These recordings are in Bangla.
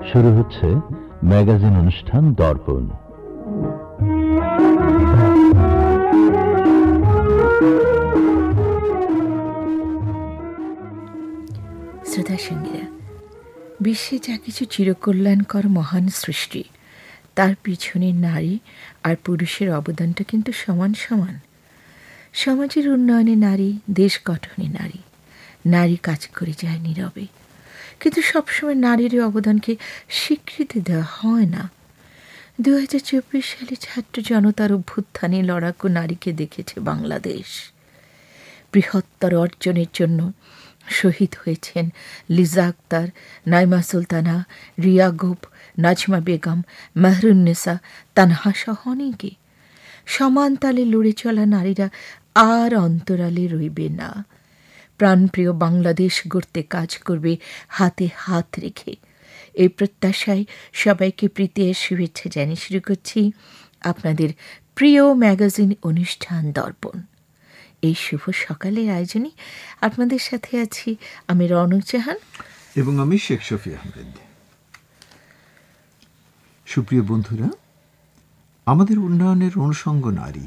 শুরু হচ্ছে ম্যাগাজিন অনুষ্ঠান দর্পণ। শ্রোতা সঙ্গীরা, বিশ্বে যা কিছু চিরকল্যাণকর মহান সৃষ্টি, তার পিছনে নারী আর পুরুষের অবদানটা কিন্তু সমান সমান। সমাজের উন্নয়নে নারী, দেশ গঠনে নারী, নারী কাজ করে যায় নীরবে, কিন্তু সবসময় নারীর অবদানকে স্বীকৃতি দেওয়া হয় না। 2024 সালে ছাত্র জনতার অভ্যুত্থানে লড়াকু নারীকে দেখেছে বাংলাদেশ। বৃহত্তর অর্জনের জন্য শহীদ হয়েছেন লিজা আক্তার, নাইমা সুলতানা, রিয়া গোপ, নাজমা বেগম, মেহরুন্নেসা, তানহা সহ অনেকে। সমান তালে লড়ে চলা নারীরা আর অন্তরালে রইবে না। প্রাণপ্রিয় বাংলাদেশ গড়তে কাজ করবে হাতে হাত রেখে। এই প্রত্যাশায় সবাইকে প্রীতির শুভেচ্ছা জানিয়ে শুরু করছি আপনাদের প্রিয় ম্যাগাজিন অনুষ্ঠান দর্পণ। এই শুভ সকালের আয়োজনে আপনাদের সাথে আছি আমি রনক জাহান এবং আমি শেখ শফি আহমেদ। সুপ্রিয় বন্ধুরা, আমাদের উন্নয়নের অনুষঙ্গ নারী।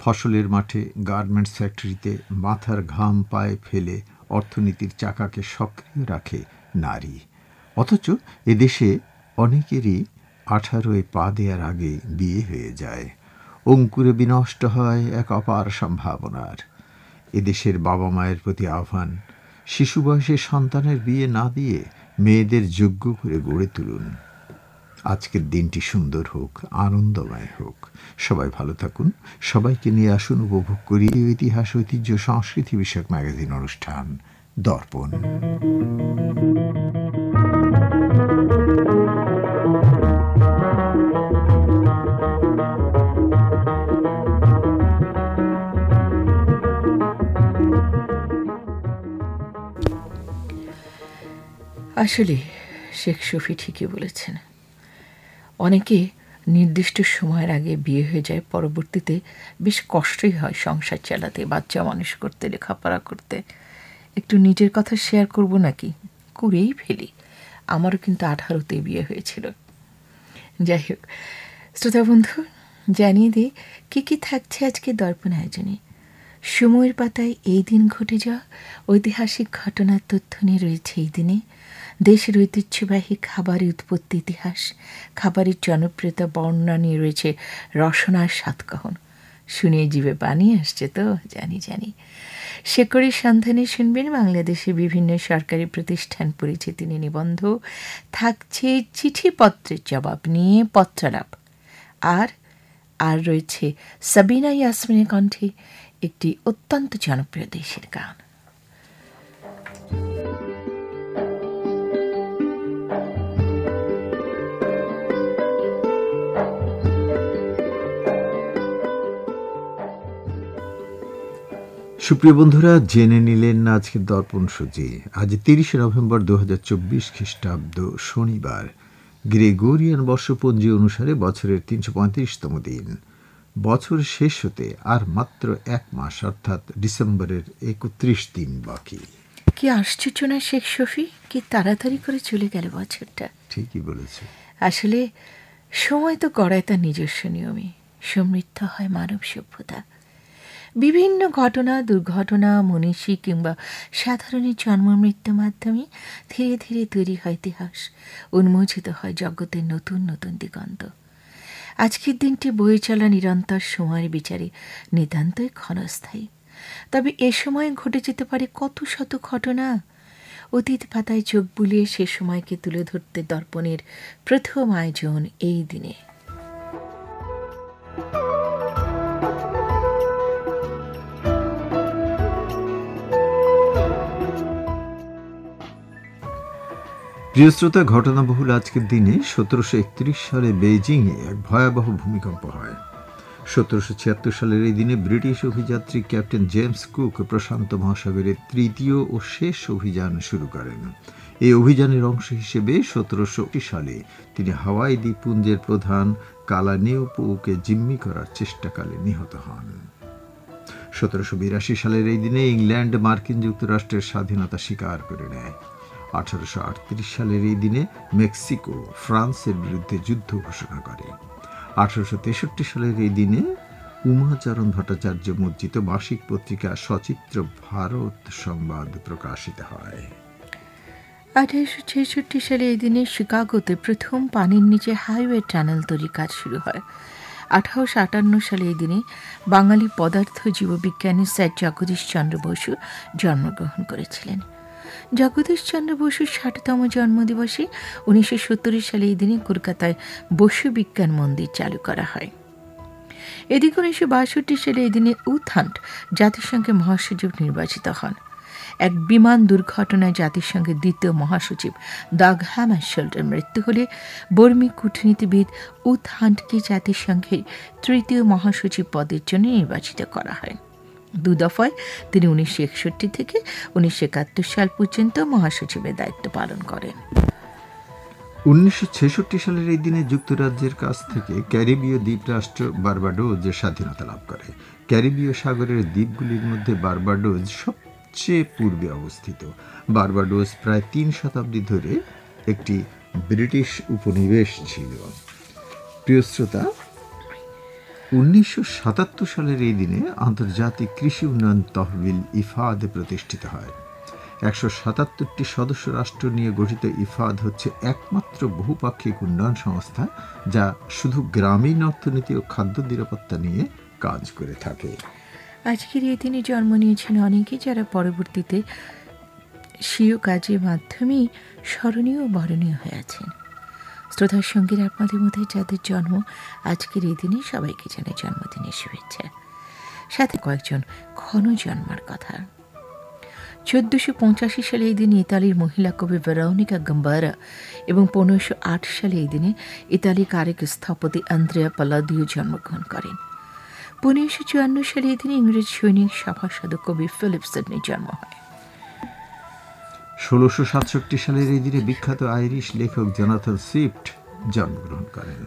ফসলের মাঠে, গার্মেন্টস ফ্যাক্টরিতে মাথার ঘাম পায়ে ফেলে অর্থনীতির চাকাকে সক্রিয় রাখে নারী। অথচ এদেশে অনেকেরই 18 পা দেওয়ার আগে বিয়ে হয়ে যায়। অঙ্কুরে বিনষ্ট হয় এক অপার সম্ভাবনার। এদেশের বাবা মায়ের প্রতি আহ্বান, শিশু বয়সে সন্তানের বিয়ে না দিয়ে মেয়েদের যোগ্য করে গড়ে তুলুন। আজকের দিনটি সুন্দর হোক, আনন্দময় হোক। সবাই ভালো থাকুন। সবাইকে নিয়ে আসুন, উপভোগ করি ইতিহাস, ঐতিহ্য, সংস্কৃতি বিষয়ক ম্যাগাজিন অনুষ্ঠান দর্পণ। আসলে শেখ শফি ঠিকই বলেছেন। অনেকে নির্দিষ্ট সময়ের আগে বিয়ে হয়ে যায়, পরবর্তীতে বেশ কষ্টই হয় সংসার চালাতে, বাচ্চা মানুষ করতে, লেখাপড়া করতে। একটু নিজের কথা শেয়ার করব নাকি? করেই ফেলি। আমারও কিন্তু 18-তে বিয়ে হয়েছিল। যাই হোক, শ্রোতা বন্ধু, জানিয়ে দিই কী কী থাকছে আজকে দর্পণ আয়োজনে। সময়ের পাতায় এই দিন ঘটে যাওয়া ঐতিহাসিক ঘটনার তথ্য নিয়ে রয়েছে এই দিনে। দেশের ঐতিহ্যবাহী খাবারের উৎপত্তি ইতিহাস, খাবারের জনপ্রিয়তা বর্ণনা নিয়ে রয়েছে রসনার সাতকাহন। শুনিয়ে জিভে পানি আসছে তো, জানি। শেকড়ির সন্ধানে শুনবেন বাংলাদেশের বিভিন্ন সরকারি প্রতিষ্ঠান পরিচিতি নিয়ে নিবন্ধ। থাকছে চিঠিপত্রের জবাব নিয়ে পত্রালাপ। আর রয়েছে সাবিনা ইয়াসমিনের কণ্ঠে একটি অত্যন্ত জনপ্রিয় দেশের গান। সুপ্রিয় বন্ধুরা, জেনে নিলেন না আজকের দর্পণ সূচি। আজ 30 নভেম্বর 2024 খ্রিস্টাব্দ, শনিবার। গ্রেগরিয়ান বর্ষপঞ্জি অনুসারে বছরের 335তম দিন। বছর শেষ হতে আর মাত্র 1 মাস, অর্থাৎ ডিসেম্বরের 31 দিন বাকি। কি আশ্চর্য না শেখ শফি, কি তাড়াতাড়ি করে চলে গেল বছরটা। ঠিকই বলেছে। আসলে সময় তো গড়ায় তার নিজস্ব নিয়মে। সমৃদ্ধ হয় মানব সভ্যতা। বিভিন্ন ঘটনা, দুর্ঘটনা, মনীষী কিংবা সাধারণের জন্ম মৃত্যুর মাধ্যমে ধীরে ধীরে তৈরি হয় ইতিহাস, উন্মোচিত হয় জগতের নতুন নতুন দিগন্ত। আজকের দিনটি বয়ে চলা নিরন্তর সময়ের বিচারে নিতান্তই ক্ষণস্থায়ী। তবে এ সময় ঘটে যেতে পারে কত শত ঘটনা। অতীত পাতায় চোখ বুলিয়ে সে সময়কে তুলে ধরতে দর্পণের প্রথম আয়োজন এই দিনে। প্রিয় শ্রোতা, ঘটনাবহুল আজকের দিনে 1731 সালে বেইজিংয়ে এক ভয়াবহ ভূমিকম্প হয়। 1776 সালের এই দিনে ব্রিটিশ অভিযাত্রী ক্যাপ্টেন জেমস কুক প্রশান্ত মহাসাগরের তৃতীয় ও শেষ অভিযান শুরু করেন। এই অভিযানের অংশ হিসেবে 1780 সালে তিনি হাওয়াই দ্বীপপুঞ্জের প্রধান কালানিওপুকে জিম্মি করার চেষ্টাকালে নিহত হন। 1782 সালের এই দিনে ইংল্যান্ড মার্কিন যুক্তরাষ্ট্রের স্বাধীনতা স্বীকার করে নেয়। 1838 সালের এই দিনে মেক্সিকো ফ্রান্সের বিরুদ্ধে যুদ্ধ ঘোষণা করে। 1863 সালের এই দিনে উমাচরণ ভট্টাচার্য মুদ্রিত মাসিক পত্রিকা সচিত্র ভারত সংবাদ প্রকাশিত হয়। 1866 সালে এই দিনে শিকাগোতে প্রথম পানির নিচে হাইওয়ে টানেল তৈরির কাজ শুরু হয়। 1858 সালে এই দিনে বাঙালি পদার্থ জীববিজ্ঞানী স্যার জগদীশ চন্দ্র বসু জন্মগ্রহণ করেছিলেন। জগদীশ চন্দ্র বসুর 60তম জন্মদিবসে 1970 সালে এই দিনে কলকাতায় বসু বিজ্ঞান মন্দির চালু করা হয়। এদিকে 1962 সালে এই দিনে উথান্ট জাতিসংঘের মহাসচিব নির্বাচিত হন। এক বিমান দুর্ঘটনায় জাতিসংঘের দ্বিতীয় মহাসচিব দাগ হ্যামারশোল্ডের মৃত্যু হলে বর্মী কূটনীতিবিদ উথান্টকে জাতিসংঘের তৃতীয় মহাসচিব পদের জন্য নির্বাচিত করা হয়। 2 দফায় তিনি 1961 থেকে 1971 সাল পর্যন্ত মহাসচিবের দায়িত্ব পালন করেন। 1966 সালের এই দিনে যুক্তরাজ্যের কাছ থেকে ক্যারিবীয় দ্বীপরাষ্ট্র বার্বাডোজ স্বাধীনতা লাভ করে। ক্যারিবীয় সাগরের দ্বীপগুলির মধ্যে বার্বাডোজ সবচেয়ে পূর্বে অবস্থিত। বার্বাডোজ প্রায় 3 শতাব্দী ধরে একটি ব্রিটিশ উপনিবেশ ছিল। প্রিয় শ্রোতা, 1977 সালের এই দিনে আন্তর্জাতিক কৃষি উন্নয়ন তহবিল ইফাদ প্রতিষ্ঠিত হয়। 177টি সদস্য রাষ্ট্র নিয়ে গঠিত ইফাদ হচ্ছে একমাত্র বহুপাক্ষিক উন্নয়ন সংস্থা যা শুধু গ্রামীণ অর্থনীতি ও খাদ্য নিরাপত্তা নিয়ে কাজ করে থাকে। আজকের এই দিনে জন্ম নিয়েছেন অনেকেই, যারা পরবর্তীতে স্বীয় কাজের মাধ্যমেই স্মরণীয় ও বরণীয় হয়ে আছেন। শ্রদ্ধার সঙ্গীরা, আপনাদের মধ্যে যাদের জন্ম আজকের এই দিনে সবাইকে জানাই জন্মদিনের শুভেচ্ছা। সাথে কয়েকজন ক্ষণ জন্মার কথা। 1485 সালে এই দিনে ইতালির মহিলা কবি ভেরোনিকা গাম্বারা এবং 1508 সালে এই দিনে ইতালির আরেক স্থপতি আন্দ্রেয়া পাল্লাদিও জন্মগ্রহণ করেন। 1554 সালে এই দিনে ইংরেজ সৈনিক সভাসদ কবি ফিলিপ সিডনির জন্ম হয়। 1667 সালের এই দিনে বিখ্যাত আইরিশ লেখক জোনাথন সুইফট জন্মগ্রহণ করেন।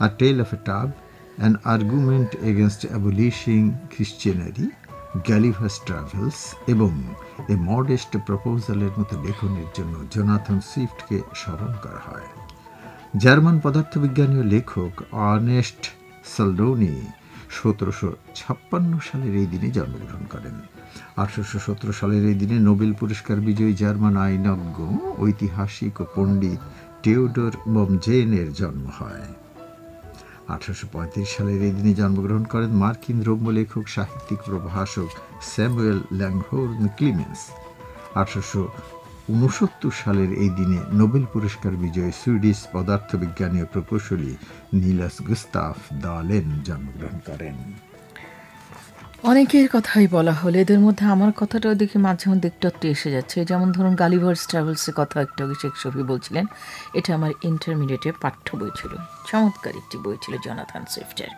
A tale of a tub, an argument against abolishing Christianity, Gulliver's travels এবং এ মডেস্ট প্রপোজালের মতো লেখনের জন্য জোনাথন সুইফটকে স্মরণ করা হয়। জার্মান পদার্থবিজ্ঞানী ও লেখক আর্নেস্ট সালডোনি 1756 সালের এই দিনে জন্মগ্রহণ করেন। 1817 সালের এই দিনে নোবেল পুরস্কার বিজয়ী জার্মান আইনজ্ঞ, ঐতিহাসিক ও পণ্ডিত টেওডর বমজেনের জন্ম হয়। 1835 সালের এই দিনে জন্মগ্রহণ করেন মার্কিন রম্য লেখক, সাহিত্যিক, প্রভাষক স্যামুয়েল ল্যাংহোর্ন ক্লিমেন্স। 1869 সালের এই দিনে নোবেল পুরস্কার বিজয়ী সুইডিশ পদার্থবিজ্ঞানী ও প্রকৌশলী নিলাস গুস্তাফ দালেন জন্মগ্রহণ করেন। অনেকের কথাই বলা হলো, এদের মধ্যে আমার কথাটাও দেখি মাঝে মধ্যে একটু এসে যাচ্ছে। যেমন ধরুন গালিভার্স ট্রাভেলসের কথা একটু আগে শেখ শফি বলছিলেন, এটা আমার ইন্টারমিডিয়েটের পাঠ্য বই ছিল। চমৎকার একটি বই ছিল জোনাথন সুইফটের।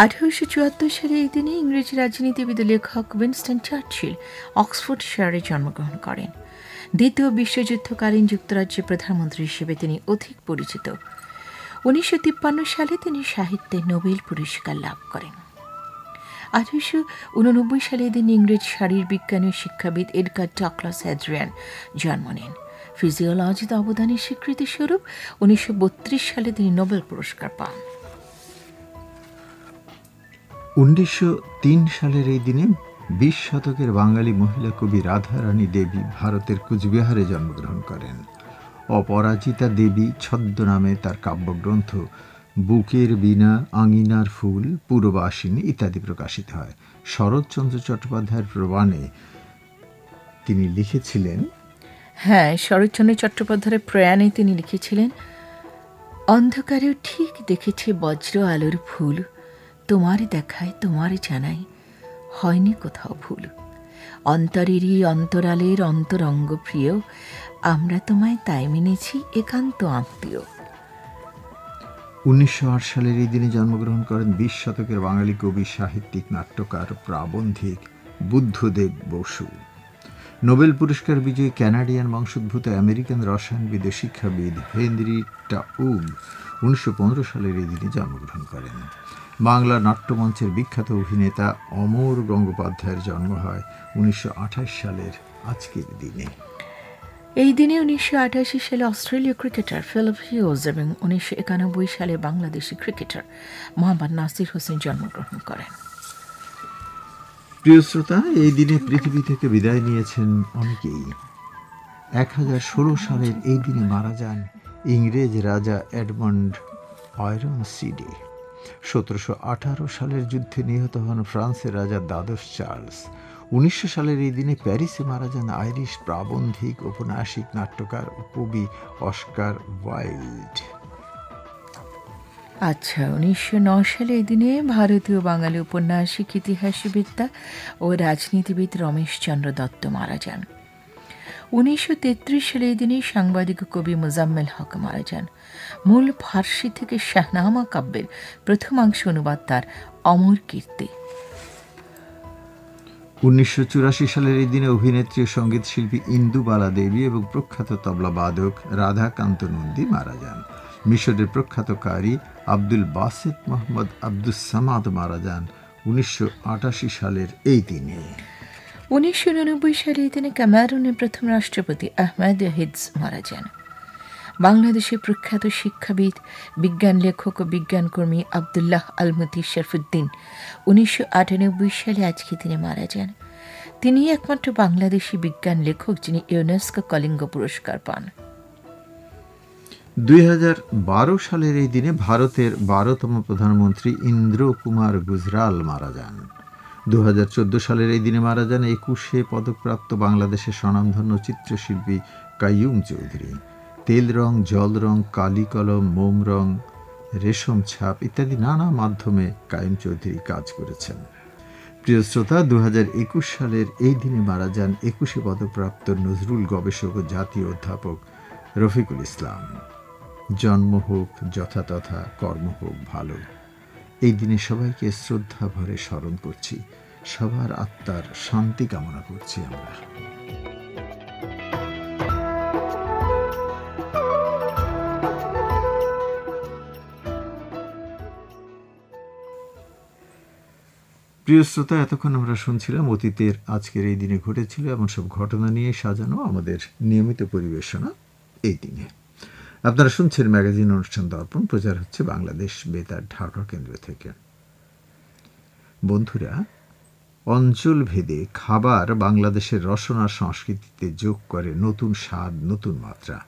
1874 সালে এই দিনে ইংরেজি রাজনীতিবিদ লেখক উইনস্টন চার্চিল অক্সফোর্ডশায়ারে জন্মগ্রহণ করেন। দ্বিতীয় বিশ্বযুদ্ধকালীন যুক্তরাজ্যের প্রধানমন্ত্রী হিসেবে তিনি অধিক পরিচিত। 1953 সালে তিনি সাহিত্যে নোবেল পুরস্কার লাভ করেন। 1889 সালে তিনি ইংরেজ শারীরবিজ্ঞানী ও শিক্ষাবিদ এডগার ডগলাস হ্যাড্রিয়ান জন্ম নেন। ফিজিওলজিতে অবদানের স্বীকৃতিস্বরূপ 1932 সালে তিনি নোবেল পুরস্কার পান। 1903 সালের এই দিনে 20 শতকের বাঙালি মহিলা কবি রাধারানী দেবী ভারতের কুচবিহারে জন্মগ্রহণ করেন। অপরাজিতা দেবী ছদ্মনামে তার কাব্যগ্রন্থ বুকের বীণা, আঙিনার ফুল, পুরবাসিনী ইত্যাদি প্রকাশিত হয়। শরৎচন্দ্র চট্টোপাধ্যায়ের প্রবাণে তিনি লিখেছিলেন, শরৎচন্দ্র চট্টোপাধ্যায়ের প্রয়াণে তিনি লিখেছিলেন, অন্ধকারেও ঠিক দেখেছে বজ্র আলোর ফুল, তোমার দেখায় তোমার জানাই হয়নি কোথাও ভুল, অন্তরেরই অন্তরালের অন্তরঙ্গ প্রিয়, আমরা তোমায় তাই মেনেছি একান্ত আত্মীয়। 1908 সালের এই দিনে জন্মগ্রহণ করেন 20 শতকের বাঙালি কবি, সাহিত্যিক, নাট্যকার, প্রাবন্ধিক বুদ্ধদেব বসু। নোবেল পুরস্কার বিজয়ী ক্যানাডিয়ান বংশোদ্ভূত আমেরিকান রসায়নবিদ ও শিক্ষাবিদ হেনরি টাউগ 1915 সালের এই দিনে জন্মগ্রহণ করেন। বাংলা নাট্যমঞ্চের বিখ্যাত অভিনেতা অমর গঙ্গোপাধ্যায়ের জন্ম হয় 1928 সালের আজকের দিনে। এই দিনে 1988 সালে অস্ট্রেলীয় ক্রিকেটার ফিলিপ হিউজ এবং 1991 সালে বাংলাদেশি ক্রিকেটার মোহাম্মদ নাসির হোসেন জন্মগ্রহণ করেন। প্রিয় শ্রোতা, এই দিনে পৃথিবী থেকে বিদায় নিয়েছেন অনেকেই। 1016 সালের এই দিনে মারা যান ইংরেজ রাজা এডমন্ড আয়রনসিডে। 1718 সালের যুদ্ধে নিহত হন ফ্রান্সের রাজা দ্বাদশ চার্লস। 1900 সালের এই দিনে প্যারিসে মারা যান আইরিশ প্রাবন্ধিক, ঔপন্যাসিক, নাট্যকার ও কবি অস্কার ওয়াইল্ড। আচ্ছা, 1909 সালে এই দিনে ভারতীয় বাঙালি ঔপন্যাসিক, ইতিহাসবিদ্যা ও রাজনীতিবিদ রমেশচন্দ্র দত্ত মারা যান। 1933 সালে এই দিনে সাংবাদিক ও কবি মোজাম্মেল হক মারা যান। মূল ফার্সি থেকে শাহনামা কাব্যের প্রথমাংশ অনুবাদ তার অমর কীর্তি। 1984 সালের এই দিনে অভিনেত্রী ও সঙ্গীত শিল্পী ইন্দুবালা দেবী এবং প্রখ্যাত তবলা বাদক রাধাকান্ত নন্দী মারা যান। মিশরের প্রখ্যাত কারি আব্দুল বাসেত মোহাম্মদ আব্দুস সামাদ মারা যান 1988 সালের এই দিনে। 1999 সালে এই দিনে ক্যামেরুনের প্রথম রাষ্ট্রপতি আহমেদ হিদস মারা যান। বাংলাদেশের প্রখ্যাত শিক্ষাবিদ, বিজ্ঞান লেখক ও বিজ্ঞানকর্মী আবদুল্লাহ আলমতি শরফুদ্দিন 1998 সালে আজকে তিনি মারা যান। তিনি একমাত্র বাংলাদেশি বিজ্ঞান লেখক যিনি ইউনেস্কো কলিঙ্গ পুরস্কার পান। 2012 সালের এই দিনে ভারতের 12তম প্রধানমন্ত্রী ইন্দ্র কুমার গুজরাল মারা যান। 2014 সালের এই দিনে মারা যান 21 পদকপ্রাপ্ত বাংলাদেশের স্বনামধন্য চিত্রশিল্পী কাইয়ুম চৌধুরী। তেল রং, জল রং, কালি কলম, মোম রং, রেশম ছাপ ইত্যাদি নানা মাধ্যমে কাইয়ুম চৌধুরী কাজ করেছেন। প্রিয় শ্রোতা, 2021 সালের এই দিনে মারা যান 21 পদকপ্রাপ্ত নজরুল গবেষক ও জাতীয় অধ্যাপক রফিকুল ইসলাম। জন্ম হোক যথাতথা, কর্ম হোক ভালো। এই দিনে সবাইকে শ্রদ্ধা ভরে স্মরণ করছি, সবার আত্মার শান্তি কামনা করছি আমরা। প্রিয় শ্রোতা, এতক্ষণ আমরা শুনছিলাম অতীতের আজকের এই দিনে ঘটেছিল এমন সব ঘটনা নিয়ে সাজানো আমাদের নিয়মিত পরিবেশনা এই দিনে। আপনারা শুনছেন ম্যাগাজিন অনুষ্ঠান দর্পণ, প্রচার হচ্ছে বাংলাদেশ বেতার ঢাকা কেন্দ্র থেকে। বন্ধুরা, অঞ্চল ভেদে খাবার বাংলাদেশের রসনা সংস্কৃতিতে যোগ করে নতুন স্বাদ, নতুন মাত্রা।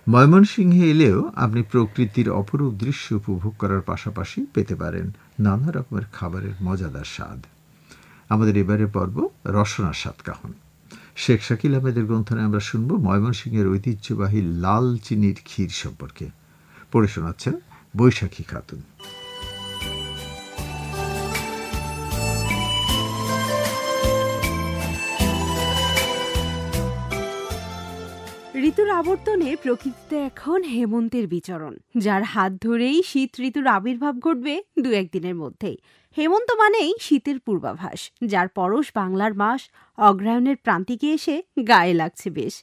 ময়মনসিংহে এলেও আপনি প্রকৃতির অপরূপ দৃশ্য উপভোগ করার পাশাপাশি পেতে পারেন নানা রকমের খাবারের মজাদার স্বাদ। আমাদের এবারের পর্ব রসনার স্বাদকাহন। শেখ শাকিল আহমেদের গ্রন্থনে আমরা শুনব ময়মনসিংহের ঐতিহ্যবাহী লাল চিনির ক্ষীর সম্পর্কে। পড়ে শোনাচ্ছেন বৈশাখী খাতুন। ঋতুর আবর্তনে প্রকৃতিতে এখন হেমন্তের বিচরণ, যার হাত ধরেই শীত ঋতুর আবির্ভাব ঘটবে দু একদিনের মধ্যেই। হেমন্ত মানেই শীতের পূর্বাভাস, যার পরশ বাংলার মাস অগ্রহায়ণের প্রান্তিকে এসে গায়ে লাগছে বেশ।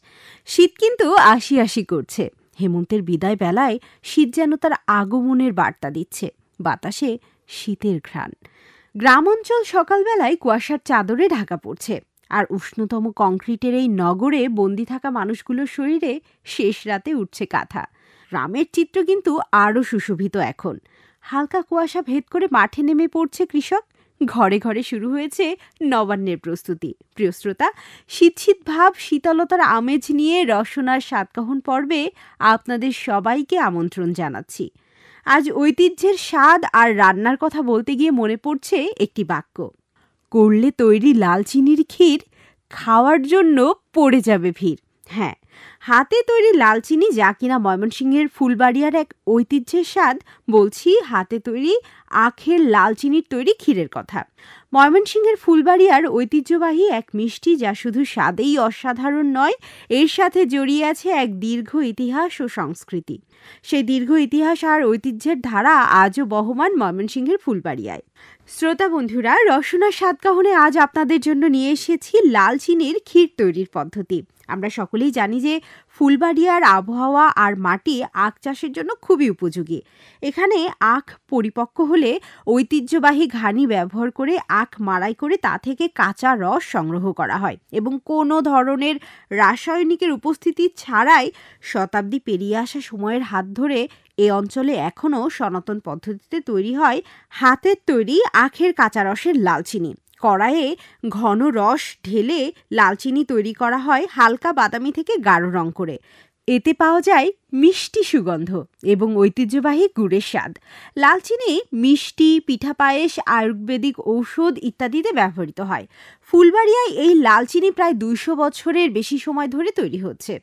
শীত কিন্তু আসি আসি করছে। হেমন্তের বিদায় বেলায় শীত যেন তার আগমনের বার্তা দিচ্ছে। বাতাসে শীতের ঘ্রাণ। গ্রাম অঞ্চল সকালবেলায় কুয়াশার চাদরে ঢাকা পড়ছে, আর উষ্ণতম কংক্রিটের এই নগরে বন্দি থাকা মানুষগুলোর শরীরে শেষ রাতে উঠছে কাঁথা। গ্রামের চিত্র কিন্তু আরও সুশোভিত এখন। হালকা কুয়াশা ভেদ করে মাঠে নেমে পড়ছে কৃষক। ঘরে ঘরে শুরু হয়েছে নবান্নের প্রস্তুতি। প্রিয় শ্রোতা, শীত শীত ভাব, শীতলতার আমেজ নিয়ে রসনার স্বাদকাহন পর্বে আপনাদের সবাইকে আমন্ত্রণ জানাচ্ছি। আজ ঐতিহ্যের স্বাদ আর রান্নার কথা বলতে গিয়ে মনে পড়ছে একটি বাক্য। করলে তৈরি লাল চিনির ক্ষীর, খাওয়ার জন্য পড়ে যাবে ভিড়। হ্যাঁ, হাতে তৈরি লাল চিনি, যা কিনা ময়মনসিংহের ফুলবাড়িয়ার এক ঐতিহ্যের স্বাদ। বলছি হাতে তৈরি আখের লাল চিনির তৈরি ক্ষীরের কথা। ময়মনসিংহের ফুলবাড়িয়ার ঐতিহ্যবাহী এক মিষ্টি, যা শুধু স্বাদেই অসাধারণ নয়, এর সাথে জড়িয়ে আছে এক দীর্ঘ ইতিহাস ও সংস্কৃতি। সেই দীর্ঘ ইতিহাস আর ঐতিহ্যের ধারা আজও বহমান ময়মনসিংহের ফুলবাড়িয়ায়। শ্রোতা বন্ধুরা, রসনার স্বাদকাহনে আজ আপনাদের জন্য নিয়ে এসেছি লাল চিনির ক্ষীর তৈরির পদ্ধতি। আমরা সকলেই জানি যে ফুলবাড়িয়ার আবহাওয়া আর মাটি আখ চাষের জন্য খুবই উপযোগী। এখানে আখ পরিপক্ক হলে ঐতিহ্যবাহী ঘানি ব্যবহার করে আখ মাড়াই করে তা থেকে কাঁচা রস সংগ্রহ করা হয় এবং কোনো ধরনের রাসায়নিকের উপস্থিতি ছাড়াই শতাব্দী পেরিয়ে আসা সময়ের হাত ধরে এ অঞ্চলে এখনও সনাতন পদ্ধতিতে তৈরি হয় হাতের তৈরি আখের কাঁচা রসের লালচিনি। কড়াইয়ে ঘন রস ঢেলে লালচিনি তৈরি করা হয় হালকা বাদামি থেকে গাঢ় রং করে। এতে পাওয়া যায় মিষ্টি সুগন্ধ এবং ঐতিহ্যবাহী গুড়ের স্বাদ। লালচিনি মিষ্টি, পিঠা পায়েস, আয়ুর্বেদিক ঔষধ ইত্যাদিতে ব্যবহৃত হয়। ফুলবাড়িয়ায় এই লালচিনি প্রায় 200 বছরের বেশি সময় ধরে তৈরি হচ্ছে।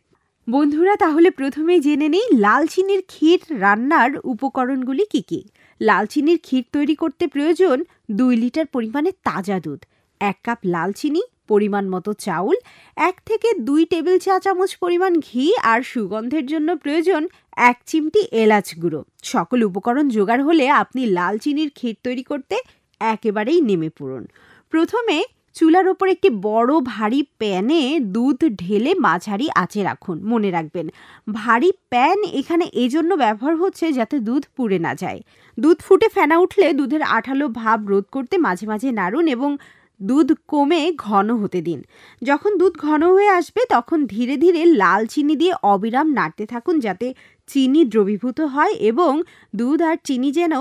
বন্ধুরা, তাহলে প্রথমেই জেনে নেই লালচিনির ক্ষীর রান্নার উপকরণগুলি কি কি। লালচিনির ক্ষীর তৈরি করতে প্রয়োজন 2 লিটার পরিমাণে তাজা দুধ, 1 কাপ লালচিনি, পরিমাণ মতো চাউল, 1 থেকে 2 টেবিল চা চামচ পরিমাণ ঘি আর সুগন্ধের জন্য প্রয়োজন 1 চিমটি এলাচ গুঁড়ো। সকল উপকরণ জোগাড় হলে আপনি লালচিনির ক্ষীর তৈরি করতে একেবারেই নেমে পড়ুন। প্রথমে চুলার ওপর একটি বড় ভারী প্যানে দুধ ঢেলে মাঝারি আঁচে রাখুন। মনে রাখবেন, ভারী প্যান এখানে এজন্য ব্যবহার হচ্ছে যাতে দুধ পুড়ে না যায়। দুধ ফুটে ফেনা উঠলে দুধের আঠালো ভাব রোধ করতে মাঝে মাঝে নাড়ুন এবং দুধ কমে ঘন হতে দিন। যখন দুধ ঘন হয়ে আসবে তখন ধীরে ধীরে লাল চিনি দিয়ে অবিরাম নাড়তে থাকুন যাতে চিনি দ্রবীভূত হয় এবং দুধ আর চিনি যেন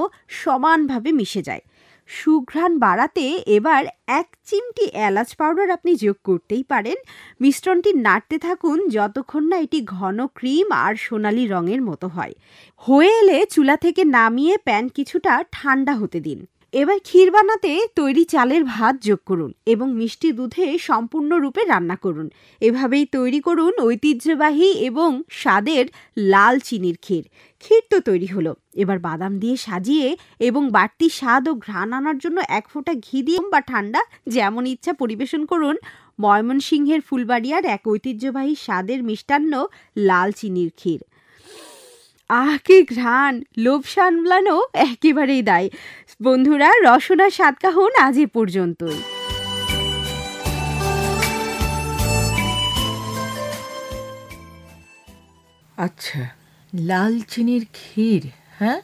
সমানভাবে মিশে যায়। সুঘ্রাণ বাড়াতে এবার 1 চিমটি এলাচ পাউডার আপনি যোগ করতেই পারেন। মিশ্রণটি নাড়তে থাকুন যতক্ষণ না এটি ঘন ক্রিম আর সোনালি রঙের মতো হয়। হয়ে এলে চুলা থেকে নামিয়ে প্যান কিছুটা ঠান্ডা হতে দিন। এবার ক্ষীর বানাতে তৈরি চালের ভাত যোগ করুন এবং মিষ্টি দুধে সম্পূর্ণরূপে রান্না করুন। এভাবেই তৈরি করুন ঐতিহ্যবাহী এবং স্বাদের লাল চিনির ক্ষীর। ক্ষীর তো তৈরি হলো, এবার বাদাম দিয়ে সাজিয়ে এবং বাড়তি স্বাদ ও ঘ্রাণ আনার জন্য 1 ফোঁটা ঘি দিয়ে বা ঠান্ডা যেমন ইচ্ছা পরিবেশন করুন ময়মনসিংহের ফুলবাড়িয়ার এক ঐতিহ্যবাহী স্বাদের মিষ্টান্ন লাল চিনির ক্ষীর। আহ, কি ঘ্রাণ! লোভ সামলানো একেবারেই দায়। বন্ধুরা, রসনা সাতকাহন আজ এ পর্যন্তই। আচ্ছা, লাল চিনির ক্ষীর, হ্যাঁ,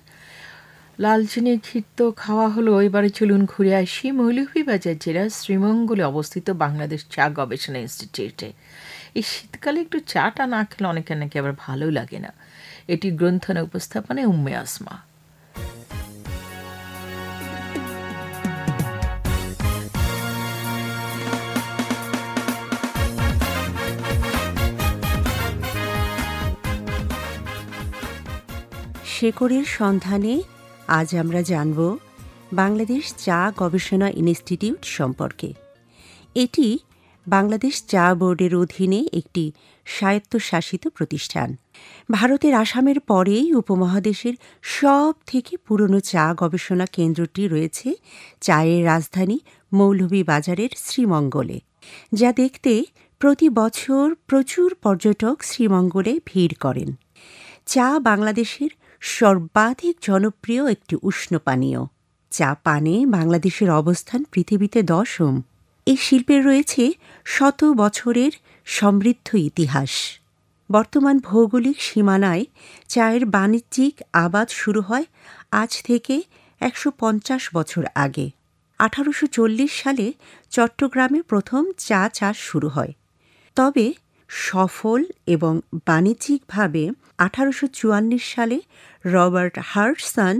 লাল চিনির ক্ষীর তো খাওয়া হলো। এবারে চলুন ঘুরে আসি মৌলভীবাজার জেলার শ্রীমঙ্গলে অবস্থিত বাংলাদেশ চা গবেষণা ইনস্টিটিউটে। এই শীতকালে একটু চাটা না খেলে অনেকের নাকি আবার ভালো লাগে না। এটি গ্রন্থনা উপস্থাপনায় উম্মে আসমা। শেকড়ের সন্ধানে আজ আমরা জানব বাংলাদেশ চা গবেষণা ইনস্টিটিউট সম্পর্কে। এটি বাংলাদেশ চা বোর্ডের অধীনে একটি স্বায়ত্তশাসিত প্রতিষ্ঠান। ভারতের আসামের পরেই উপমহাদেশের সব থেকে পুরনো চা গবেষণা কেন্দ্রটি রয়েছে চায়ের রাজধানী মৌলভীবাজারের শ্রীমঙ্গলে, যা দেখতে প্রতি বছর প্রচুর পর্যটক শ্রীমঙ্গলে ভিড় করেন। চা বাংলাদেশের সর্বাধিক জনপ্রিয় একটি উষ্ণ পানীয়। চা পানে বাংলাদেশের অবস্থান পৃথিবীতে 10ম। এই শিল্পের রয়েছে শত বছরের সমৃদ্ধ ইতিহাস। বর্তমান ভৌগোলিক সীমানায় চায়ের বাণিজ্যিক আবাদ শুরু হয় আজ থেকে 150 বছর আগে। 1840 সালে চট্টগ্রামে প্রথম চা চাষ শুরু হয়। তবে সফল এবং বাণিজ্যিকভাবে 1844 সালে রবার্ট হার্টসন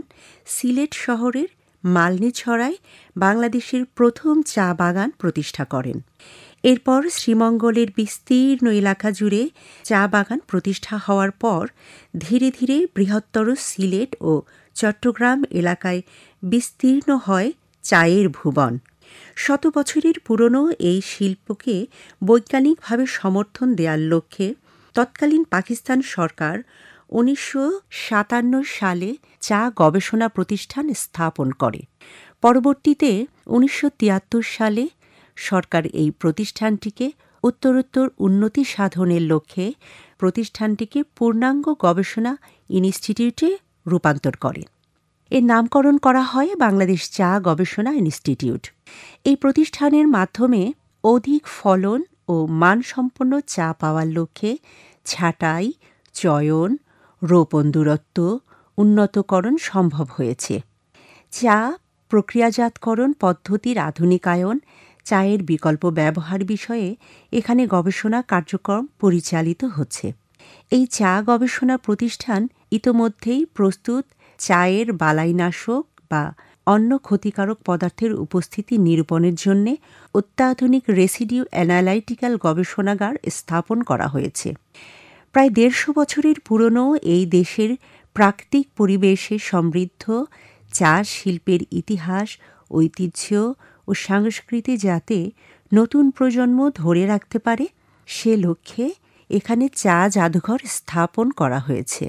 সিলেট শহরের মালনীছড়ায় বাংলাদেশের প্রথম চা বাগান প্রতিষ্ঠা করেন। এরপর শ্রীমঙ্গলের বিস্তীর্ণ এলাকা জুড়ে চা বাগান প্রতিষ্ঠা হওয়ার পর ধীরে ধীরে বৃহত্তর সিলেট ও চট্টগ্রাম এলাকায় বিস্তীর্ণ হয় চায়ের ভুবন। শত বছরের পুরনো এই শিল্পকে বৈজ্ঞানিকভাবে সমর্থন দেওয়ার লক্ষ্যে তৎকালীন পাকিস্তান সরকার 1957 সালে চা গবেষণা প্রতিষ্ঠান স্থাপন করে। পরবর্তীতে 1973 সালে সরকার এই প্রতিষ্ঠানটিকে উত্তরোত্তর উন্নতি সাধনের লক্ষ্যে প্রতিষ্ঠানটিকে পূর্ণাঙ্গ গবেষণা ইনস্টিটিউটে রূপান্তর করে। এর নামকরণ করা হয় বাংলাদেশ চা গবেষণা ইনস্টিটিউট। এই প্রতিষ্ঠানের মাধ্যমে অধিক ফলন ও মানসম্পন্ন চা পাওয়ার লক্ষ্যে ছাঁটাই, চয়ন, রোপণ দূরত্ব উন্নতকরণ সম্ভব হয়েছে। চা প্রক্রিয়াজাতকরণ পদ্ধতির আধুনিকায়ন, চায়ের বিকল্প ব্যবহার বিষয়ে এখানে গবেষণা কার্যক্রম পরিচালিত হচ্ছে। এই চা গবেষণা প্রতিষ্ঠান ইতোমধ্যেই প্রস্তুত চায়ের বালাইনাশক বা অন্য ক্ষতিকারক পদার্থের উপস্থিতি নিরূপণের জন্য অত্যাধুনিক রেসিডিউ অ্যানালাইটিক্যাল গবেষণাগার স্থাপন করা হয়েছে। প্রায় ১৫০ বছরের পুরনো এই দেশের প্রাকৃতিক পরিবেশে সমৃদ্ধ চা শিল্পের ইতিহাস, ঐতিহ্য ও সংস্কৃতি যাতে নতুন প্রজন্ম ধরে রাখতে পারে, সে লক্ষ্যে এখানে চা জাদুঘর স্থাপন করা হয়েছে।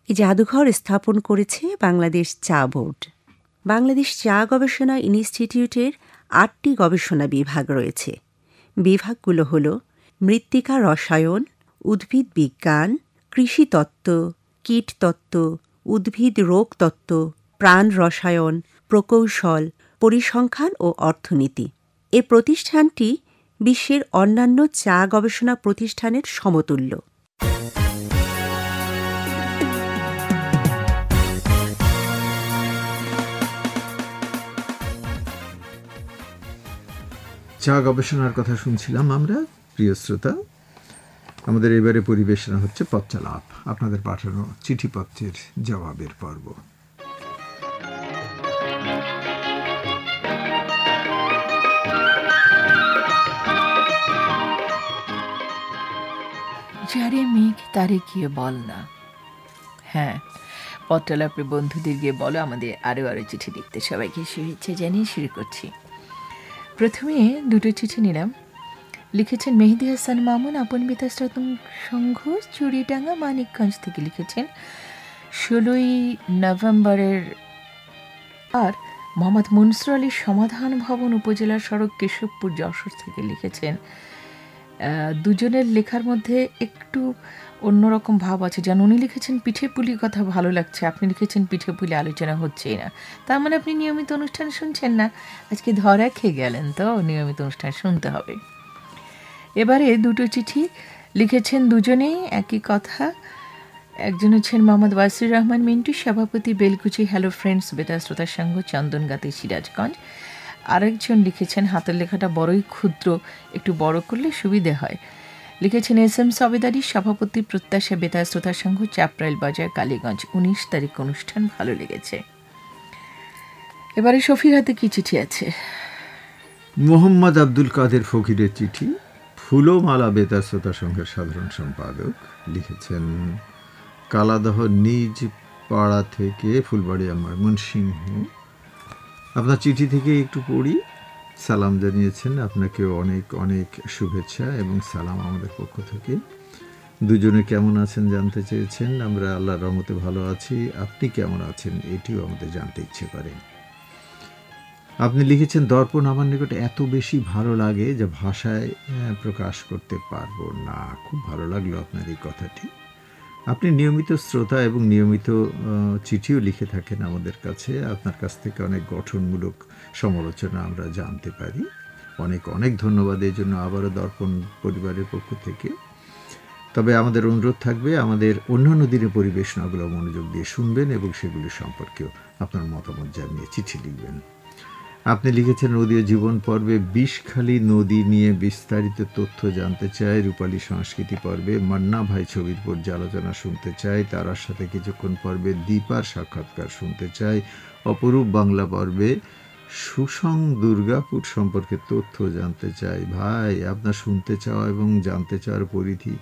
এই জাদুঘর স্থাপন করেছে বাংলাদেশ চা বোর্ড। বাংলাদেশ চা গবেষণা ইনস্টিটিউটের ৮টি গবেষণা বিভাগ রয়েছে। বিভাগগুলো হল মৃত্তিকা রসায়ন, উদ্ভিদ বিজ্ঞান, কৃষিতত্ত্ব, কীটতত্ত্ব, উদ্ভিদ রোগ তত্ত্ব, প্রাণ রসায়ন, প্রকৌশল, পরিসংখ্যান ও অর্থনীতি। এ প্রতিষ্ঠানটি বিশ্বের অন্যান্য চা গবেষণা প্রতিষ্ঠানের সমতুল্য। চা গবেষণার কথা শুনছিলাম আমরা, প্রিয় শ্রোতা। আমাদের এবারে পরিবেশনা হচ্ছে পথচালাপ, আপনাদের পাঠানো চিঠিপত্রের জবাবের পর্ব। যারে মেঘ তারে গিয়ে বল না। হ্যাঁ, পত্রালাপের বন্ধুদের গিয়ে বলো আমাদের আরও চিঠি লিখতে। সবাইকে শুভেচ্ছা জানিয়ে শুরু করছি। প্রথমে দুটো চিঠি নিলাম। লিখেছেন মেহেদি হাসান মামুন, আপন বিকাশ রতন সংঘ, চুড়িডাঙ্গা, মানিকগঞ্জ থেকে লিখেছেন 16ই নভেম্বরের। আর মোহাম্মদ মনসুর আলী সমাধান ভবন, উপজেলা সড়ক, কেশবপুর, যশোর থেকে লিখেছেন দুজনের লেখার মধ্যে একটু অন্যরকম ভাব আছে। যেন উনি লিখেছেন পিঠে পুলি কথা ভালো লাগছে, আপনি লিখেছেন পিঠে পুলি আলোচনা হচ্ছেই না। তার মানে আপনি নিয়মিত অনুষ্ঠান শুনছেন না, আজকে ধরা খেয়ে গেলেন। তো নিয়মিত অনুষ্ঠান শুনতে হবে। এবারে দুটো চিঠি লিখেছেন দুজনেই একই কথা। একজন হচ্ছেন মোহাম্মদ ওয়াসির রহমান মিন্টু, সভাপতি, বেলকুচি হ্যালো ফ্রেন্ডস বেতার শ্রোতা সংঘ, চন্দনগাতি, সিরাজগঞ্জ। আরেকজন লিখেছেন হাতের লেখাটা বড়ই ক্ষুদ্র, একটু বড় করলে সুবিধে হয়। লিখেছেন এস.এম. সবেদারি, সভাপতি, প্রত্যাশা বেতার শ্রোতা সংঘ, চাপরাইল বাজার, কালীগঞ্জ। 19 তারিখ অনুষ্ঠান ভালো লেগেছে। এবারে শফির হাতে কি চিঠি আছে? মোহাম্মদ আব্দুল কাদের ফকিরের চিঠি। ফুলমালা বেতার শ্রোতা সংঘের সাধারণ সম্পাদক লিখেছেন কালাদহ নিজ পাড়া থেকে, ফুলবাড়িয়া, ময়মনসিংহ। আপনার চিঠি থেকে একটু পড়ি। সালাম জানিয়েছেন, আপনাকেও অনেক অনেক শুভেচ্ছা এবং সালাম আমাদের পক্ষ থেকে। দুজনে কেমন আছেন জানতে চেয়েছেন। আমরা আল্লাহর রহমতে ভালো আছি, আপনি কেমন আছেন এটিও আমাদের জানতে ইচ্ছে করে। আপনি লিখেছেন দর্পণ আমার নিকট এত বেশি ভালো লাগে যে ভাষায় প্রকাশ করতে পারবো না। খুব ভালো লাগলো আপনার এই কথাটি। আপনি নিয়মিত শ্রোতা এবং নিয়মিত চিঠিও লিখে থাকেন আমাদের কাছে। আপনার কাছ থেকে অনেক গঠনমূলক সমালোচনা আমরা জানতে পারি। অনেক অনেক ধন্যবাদ এই জন্য আবারও দর্পণ পরিবারের পক্ষ থেকে। তবে আমাদের অনুরোধ থাকবে আমাদের অন্যান্য দিনের পরিবেশনাগুলো মনোযোগ দিয়ে শুনবেন এবং সেগুলি সম্পর্কেও আপনার মতামত জানিয়ে চিঠি লিখবেন। আপনি লিখেছেন নদী ও জীবন পর্বে বিষখালী নদী নিয়ে বিস্তারিত তথ্য জানতে চাই। রূপালী সংস্কৃতি পর্বে মান্না ভাই ছবির পর্যালোচনা শুনতে চাই। তারার সাথে কিছুক্ষণ পর্বে দীপার সাক্ষাৎকার শুনতে চাই। অপরূপ বাংলা পর্বে সুসং দুর্গাপুর সম্পর্কে তথ্য জানতে চাই। ভাই, আপনার শুনতে চাওয়া এবং জানতে চাওয়ার পরিধি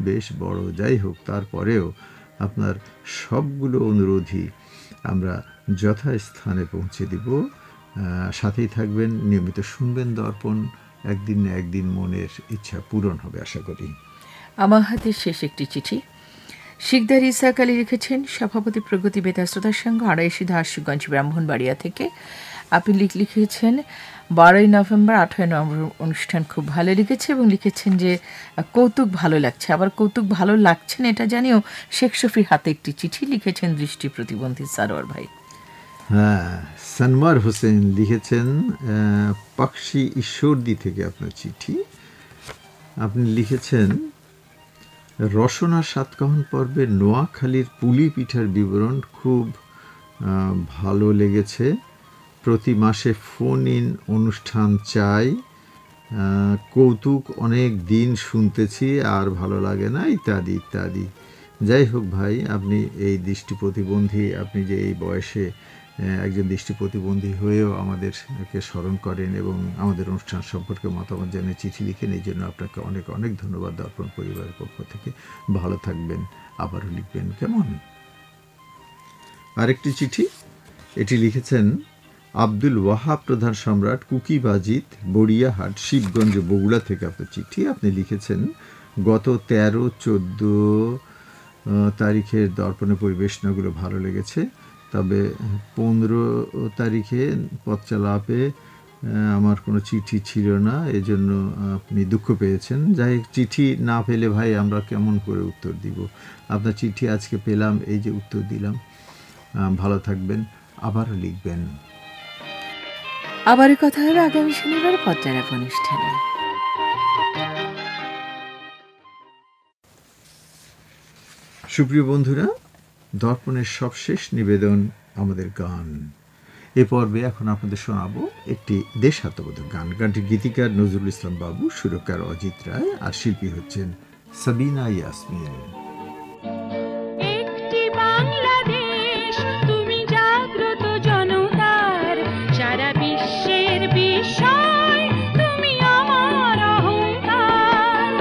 বেশ বড়। যাই হোক, তারপরেও আপনার সবগুলো অনুরোধই আমরা যথাস্থানে পৌঁছে দিব। সাথেই থাকবেন, নিয়মিত শুনবেন দর্পণ। একদিন না একদিন মনের ইচ্ছা পূরণ হবে আশা করি। আমার হাতে শেষ একটি চিঠি। শিকদার ইসাক আলী লিখেছেন সভাপতি, প্রগতি বেতার শ্রোতা সংঘ, 28 দাসগঞ্জ, ব্রাহ্মণবাড়িয়া থেকে। আপনি লিখেছেন 12ই নভেম্বর, 18 নভেম্বর অনুষ্ঠান খুব ভালো লেগেছে এবং লিখেছেন যে কৌতুক ভালো লাগছে। আবার কৌতুক ভালো লাগছে না এটা জানিও শেখ শফির হাতে একটি চিঠি লিখেছেন দৃষ্টি প্রতিবন্ধী সারোয়ার ভাই। হ্যাঁ, সানওয়ার হোসেন লিখেছেন পাকশি ঈশ্বরদী থেকে আপনার চিঠি। আপনি লিখেছেন, রসনা সাতকাহন পর্বে নোয়াখালীর পুলি পিঠার বিবরণ খুব ভালো লেগেছে। প্রতি মাসে ফোন ইন অনুষ্ঠান চাই, কৌতুক অনেক দিন শুনতেছি আর ভালো লাগে না, ইত্যাদি ইত্যাদি। যাই হোক ভাই, আপনি এই দৃষ্টি প্রতিবন্ধী, আপনি যে এই বয়সে একজন দৃষ্টি প্রতিবন্ধী হয়েও আমাদেরকে স্মরণ করেন এবং আমাদের অনুষ্ঠান সম্পর্কে মতামত জানিয়ে চিঠি লিখেন, এই জন্য আপনাকে অনেক অনেক ধন্যবাদ দর্পণ পরিবারের পক্ষ থেকে। ভালো থাকবেন, আবারও লিখবেন কেমন। আরেকটি চিঠি, এটি লিখেছেন আব্দুল ওয়াহাব প্রধান সম্রাট, কুকিবাজিত, বড়িয়াহাট, শিবগঞ্জ, বগুড়া থেকে আপনার চিঠি। আপনি লিখেছেন, গত 13-14 তারিখের দর্পণের পরিবেশনাগুলো ভালো লেগেছে, তবে 15 তারিখে পথচালাপে আমার কোনো চিঠি ছিল না, এজন্য আপনি দুঃখ পেয়েছেন। যাই হোক, চিঠি না পেলে ভাই আমরা কেমন করে উত্তর দিব। আপনার চিঠি আজকে পেলাম, এই যে উত্তর দিলাম। ভালো থাকবেন, আবারও লিখবেন। আবারও কথা হবে আগামী শনিবার পথচালাপ অনুষ্ঠানে। সুপ্রিয় বন্ধুরা, দর্পণের সবশেষ নিবেদন আমাদের গান। এ পর্বে এখন আপনাদের শোনাবো একটি দেশাত্মবোধক গান। গানটির গীতিকার নজরুল ইসলাম বাবু, সুরকার অজিত রায়, আর শিল্পী হচ্ছেন সাবিনা ইয়াসমিন। একটি বাংলাদেশ, তুমি জাগ্রত জনতার, সারা বিশ্বের বিষয় তুমি আমার অহংকার।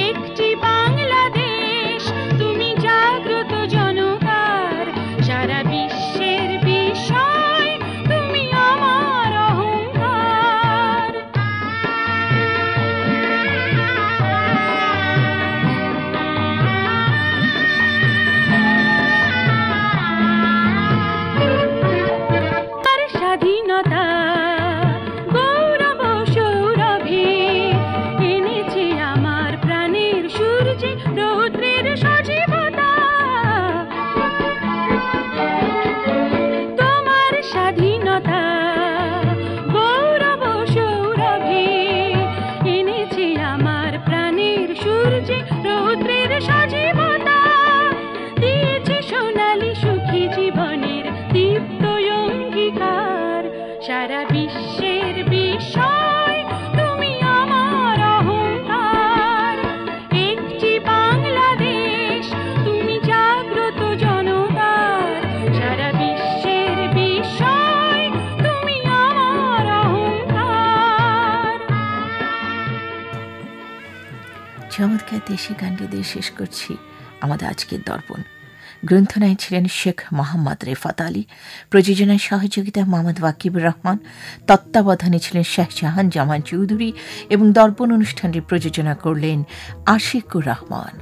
একটি বাংলাদেশ, তুমি জাগ্রত জনতার, সারা বিশ্বের বিষয় তুমি আমার অহংকার। স্বাধীনতা গৌরব সৌরভে এনেছে আমার প্রাণের সূর্যে রৌদ্রের সজীবতা। তোমার স্বাধীনতা গৌরব সৌরভে এনেছে আমার প্রাণের সূর্যে রৌদ্রের সজীবতা। দিয়েছে সোনালী সুখী জীবনের দীপ্ত অঙ্গীকার, সারা বিশ্বের বিষয় তুমি আমার অহংকার। একটি বাংলাদেশ, তুমি জাগ্রত জনতার, সারা বিশ্বের বিষয় তুমি আমার অহংকার। চমৎকার দেশি গানটি দিয়ে শেষ করছি আমাদের আজকের দর্পণ। গ্রন্থনায় ছিলেন শেখ মোহাম্মদ রেফাত আলী, প্রযোজনায় সহযোগিতা মোহাম্মদ ওয়াকিবুর রহমান, তত্ত্বাবধানে ছিলেন শাহজাহান জামান চৌধুরী এবং দর্পণ অনুষ্ঠানটি প্রযোজনা করলেন আশিকুর রহমান।